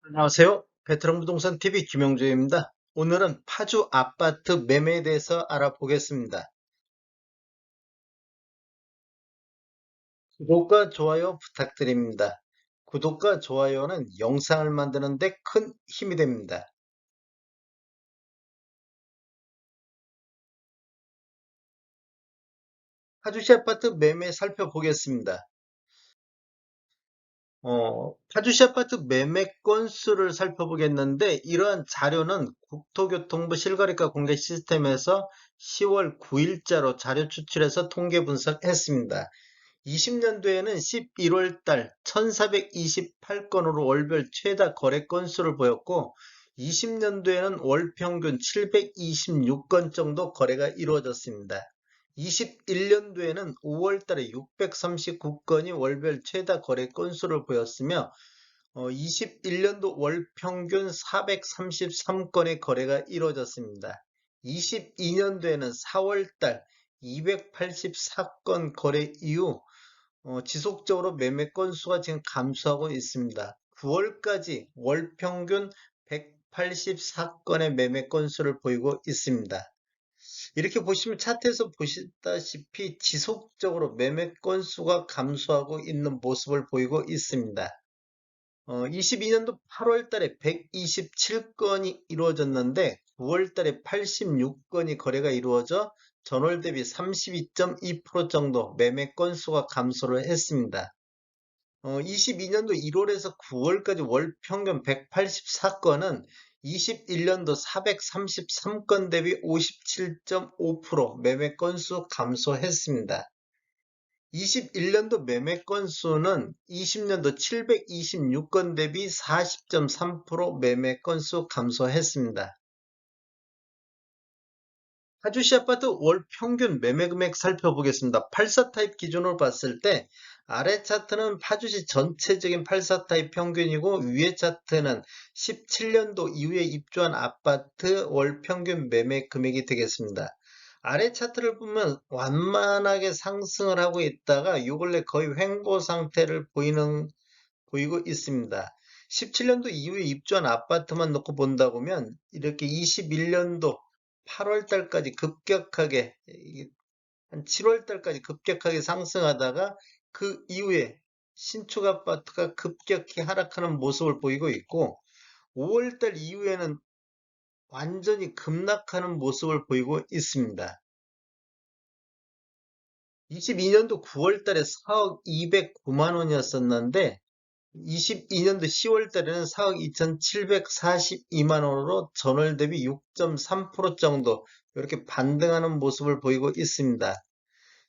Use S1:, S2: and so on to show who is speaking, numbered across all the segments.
S1: 안녕하세요. 베테랑 부동산 TV 김영주입니다. 오늘은 파주 아파트 매매에 대해서 알아보겠습니다. 구독과 좋아요 부탁드립니다. 구독과 좋아요는 영상을 만드는 데 큰 힘이 됩니다. 파주시 아파트 매매 살펴보겠습니다. 파주시 아파트 매매 건수를 살펴보겠는데 이러한 자료는 국토교통부 실거래가 공개 시스템에서 10월 9일자로 자료 추출해서 통계 분석했습니다. 20년도에는 11월 달 1428건으로 월별 최다 거래 건수를 보였고 20년도에는 월 평균 726건 정도 거래가 이루어졌습니다. 21년도에는 5월 달에 639건이 월별 최다 거래 건수를 보였으며 21년도 월 평균 433건의 거래가 이루어졌습니다. 22년도에는 4월 달 284건 거래 이후 지속적으로 매매 건수가 지금 감소하고 있습니다. 9월까지 월 평균 184건의 매매 건수를 보이고 있습니다. 이렇게 보시면 차트에서 보시다시피 지속적으로 매매 건수가 감소하고 있는 모습을 보이고 있습니다. 22년도 8월 달에 127건이 이루어졌는데 9월 달에 86건이 거래가 이루어져 전월 대비 32.2% 정도 매매 건수가 감소를 했습니다. 22년도 1월에서 9월까지 월 평균 184건은 21년도 433건 대비 57.5% 매매 건수 감소했습니다. 21년도 매매 건수는 20년도 726건 대비 40.3% 매매 건수 감소했습니다. 파주시 아파트 월 평균 매매 금액 살펴보겠습니다. 84 타입 기준으로 봤을 때 아래 차트는 파주시 전체적인 84 타입 평균이고 위에 차트는 17년도 이후에 입주한 아파트 월 평균 매매 금액이 되겠습니다. 아래 차트를 보면 완만하게 상승을 하고 있다가 요 근래 거의 횡보 상태를 보이고 있습니다. 17년도 이후에 입주한 아파트만 놓고 본다 보면 이렇게 21년도 8월 달까지 급격하게 한 7월 달까지 급격하게 상승하다가 그 이후에 신축 아파트가 급격히 하락하는 모습을 보이고 있고 5월 달 이후에는 완전히 급락하는 모습을 보이고 있습니다. 22년도 9월 달에 4억 209만 원이었었는데 22년도 10월 달에는 4억 2,742만 원으로 전월 대비 6.3% 정도 이렇게 반등하는 모습을 보이고 있습니다.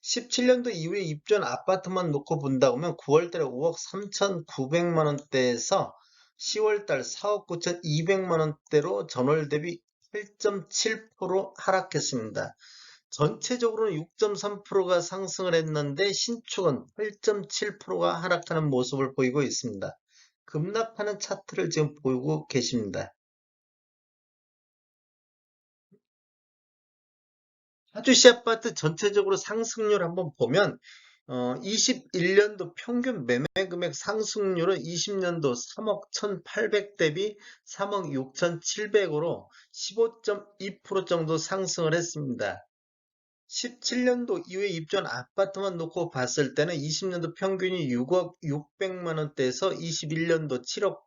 S1: 17년도 이후에 입주한 아파트만 놓고 본다 보면 9월 달에 5억 3,900만 원대에서 10월 달 4억 9,200만 원대로 전월 대비 8.7% 하락했습니다. 전체적으로는 6.3%가 상승을 했는데 신축은 8.7%가 하락하는 모습을 보이고 있습니다. 급락하는 차트를 지금 보이고 계십니다. 파주시 아파트 전체적으로 상승률 한번 보면 21년도 평균 매매 금액 상승률은 20년도 3억 1,800 대비 3억 6,700으로 15.2% 정도 상승을 했습니다. 17년도 이후에 입주한 아파트만 놓고 봤을 때는 20년도 평균이 6억 600만 원대에서 21년도 7억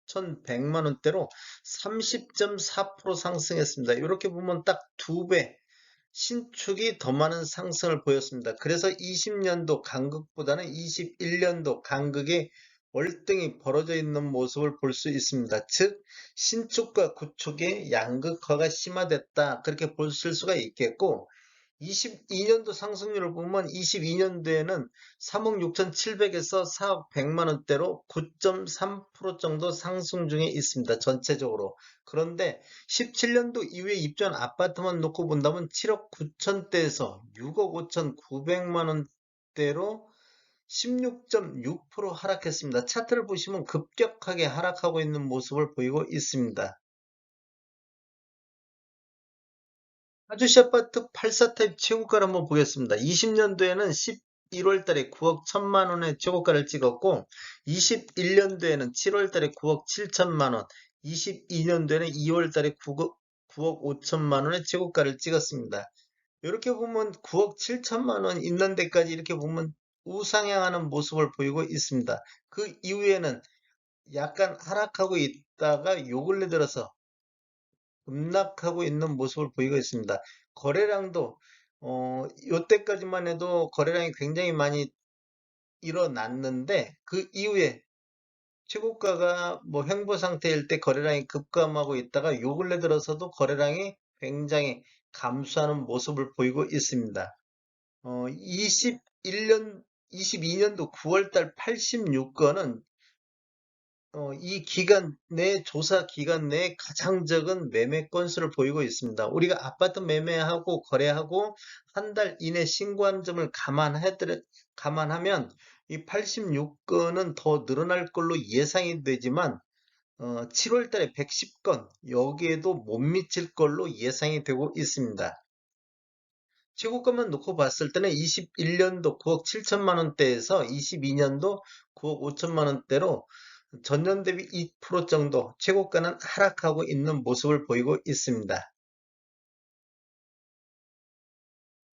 S1: 9,100만 원대로 30.4% 상승했습니다. 이렇게 보면 딱 2배 신축이 더 많은 상승을 보였습니다. 그래서 20년도 간극보다는 21년도 간극이 월등히 벌어져 있는 모습을 볼 수 있습니다. 즉 신축과 구축의 양극화가 심화됐다 그렇게 보실 수가 있겠고 22년도 상승률을 보면 22년도에는 3억 6,700에서 4억 100만 원대로 9.3% 정도 상승 중에 있습니다. 전체적으로. 그런데 17년도 이후에 입주한 아파트만 놓고 본다면 7억 9천대에서 6억 5,900만 원대로 16.6% 하락했습니다. 차트를 보시면 급격하게 하락하고 있는 모습을 보이고 있습니다. 파주시 아파트 84타입 최고가를 한번 보겠습니다. 20년도에는 21월 달에 9억 1천만 원의 최고가를 찍었고 21년도에는 7월 달에 9억 7천만 원, 22년도에는 2월 달에 9억 5천만 원의 최고가를 찍었습니다. 이렇게 보면 9억 7천만 원 있는 데까지 이렇게 보면 우상향하는 모습을 보이고 있습니다. 그 이후에는 약간 하락하고 있다가 요 근래 들어서 급락하고 있는 모습을 보이고 있습니다. 거래량도 요때까지만 해도 거래량이 굉장히 많이 일어났는데 그 이후에 최고가가 뭐 횡보 상태일 때 거래량이 급감하고 있다가 요 근래 들어서도 거래량이 굉장히 감소하는 모습을 보이고 있습니다. 22년도 9월달 86건은 이 기간 내 조사 기간 내에 가장 적은 매매 건수를 보이고 있습니다. 우리가 아파트 매매하고 거래하고 한 달 이내 신고한 점을 감안하면 이 86건은 더 늘어날 걸로 예상이 되지만 7월 달에 110건 여기에도 못 미칠 걸로 예상이 되고 있습니다. 최고가만 놓고 봤을 때는 21년도 9억 7천만 원대에서 22년도 9억 5천만 원대로 전년 대비 2% 정도 최고가는 하락하고 있는 모습을 보이고 있습니다.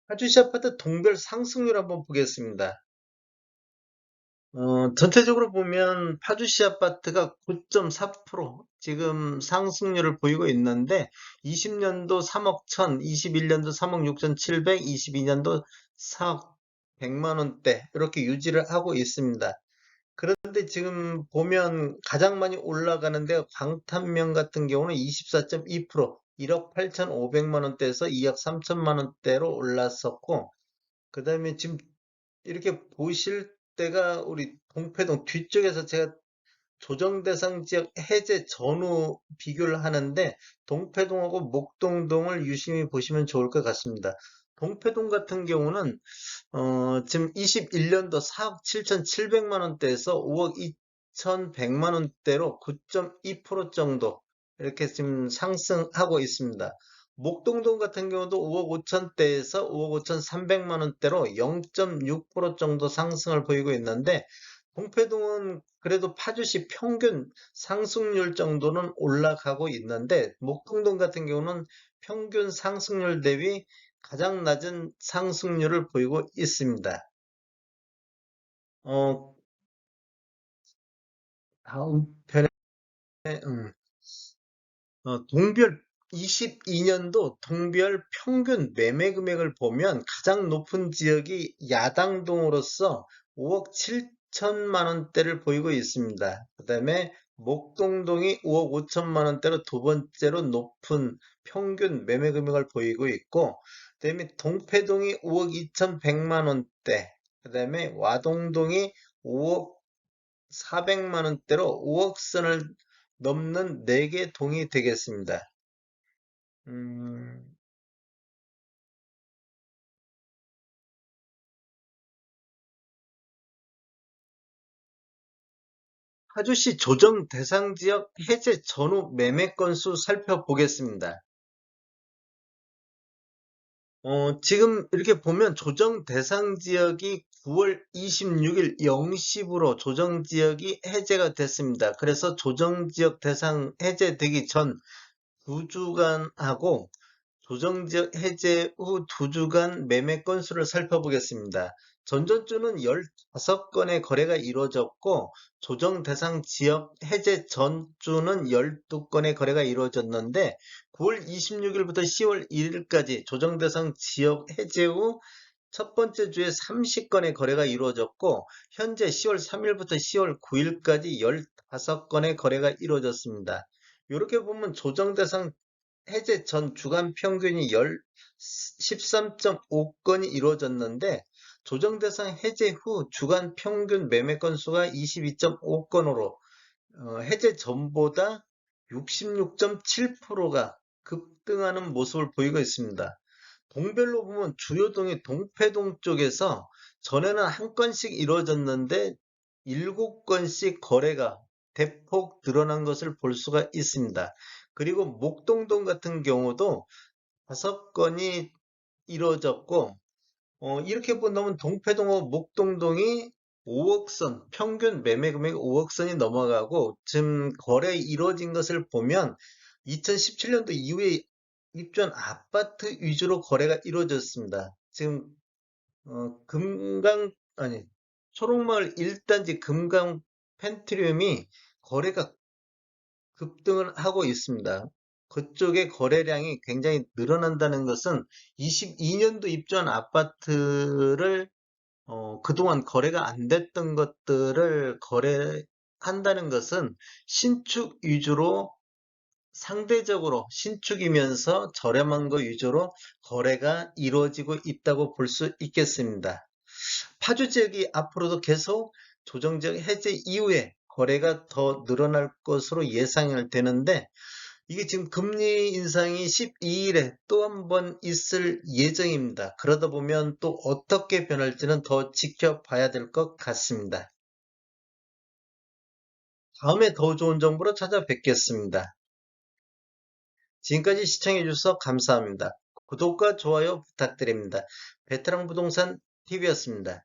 S1: 파주시 아파트 동별 상승률 한번 보겠습니다. 전체적으로 보면 파주시 아파트가 9.4% 지금 상승률을 보이고 있는데 20년도 3억 1천, 21년도 3억 6천 7백, 22년도 4억 100만 원대 이렇게 유지를 하고 있습니다. 그런데 지금 보면 가장 많이 올라가는데 광탄면 같은 경우는 24.2%, 1억 8,500만 원대에서 2억 3천만 원대로 올랐었고, 그 다음에 지금 이렇게 보실 때가 우리 동패동 뒤쪽에서 제가 조정 대상 지역 해제 전후 비교를 하는데 동패동하고 목동동을 유심히 보시면 좋을 것 같습니다. 동패동 같은 경우는 지금 21년도 4억 7,700만 원대에서 5억 2,100만 원대로 9.2% 정도 이렇게 지금 상승하고 있습니다. 목동동 같은 경우도 5억 5천대에서 5억 5,300만 원대로 0.6% 정도 상승을 보이고 있는데 동패동은 그래도 파주시 평균 상승률 정도는 올라가고 있는데 목동동 같은 경우는 평균 상승률 대비 가장 낮은 상승률을 보이고 있습니다. 어, 다음 편에 음, 동별 22년도 동별 평균 매매 금액을 보면 가장 높은 지역이 야당동으로서 5억 7천만 원대를 보이고 있습니다. 그 다음에 목동동이 5억 5천만 원대로 두 번째로 높은 평균 매매 금액을 보이고 있고, 그 다음에 동패동이 5억 2,100만 원대, 그 다음에 와동동이 5억 400만 원대로 5억 선을 넘는 4개 동이 되겠습니다. 음, 파주시 조정 대상 지역 해제 전후 매매 건수 살펴보겠습니다. 지금 이렇게 보면 조정 대상 지역이 9월 26일 0시부로 조정 지역이 해제가 됐습니다. 그래서 조정 지역 대상 해제되기 전 2주간하고 조정지역 해제 후 2주간 매매 건수를 살펴보겠습니다. 전전주는 15건의 거래가 이루어졌고 조정 대상 지역 해제 전주는 12건의 거래가 이루어졌는데 9월 26일부터 10월 1일까지 조정 대상 지역 해제 후 첫 번째 주에 30건의 거래가 이루어졌고 현재 10월 3일부터 10월 9일까지 15건의 거래가 이루어졌습니다. 이렇게 보면 조정 대상 해제 전 주간 평균이 13.5건이 이루어졌는데 조정 대상 해제 후 주간 평균 매매 건수가 22.5건으로 해제 전보다 66.7%가 급등하는 모습을 보이고 있습니다. 동별로 보면 주요 동이 동패동 쪽에서 전에는 한 건씩 이루어졌는데 7건씩 거래가 대폭 늘어난 것을 볼 수가 있습니다. 그리고 목동동 같은 경우도 5건이 이루어졌고 이렇게 본다면 동패동호 목동동이 5억 선, 평균 매매 금액 5억 선이 넘어가고 지금 거래 이루어진 것을 보면 2017년도 이후에 입주한 아파트 위주로 거래가 이루어졌습니다. 지금 금강 아니 초록마을 1단지 금강 펜트리움이 거래가 급등을 하고 있습니다. 그쪽의 거래량이 굉장히 늘어난다는 것은 22년도 입주한 아파트를 그동안 거래가 안 됐던 것들을 거래한다는 것은 신축 위주로 상대적으로 신축이면서 저렴한 거 위주로 거래가 이루어지고 있다고 볼 수 있겠습니다. 파주 지역이 앞으로도 계속 조정적 해제 이후에 거래가 더 늘어날 것으로 예상이 되는데 이게 지금 금리 인상이 12일에 또 한 번 있을 예정입니다. 그러다 보면 또 어떻게 변할지는 더 지켜봐야 될 것 같습니다. 다음에 더 좋은 정보로 찾아뵙겠습니다. 지금까지 시청해주셔서 감사합니다. 구독과 좋아요 부탁드립니다. 베테랑 부동산 TV였습니다.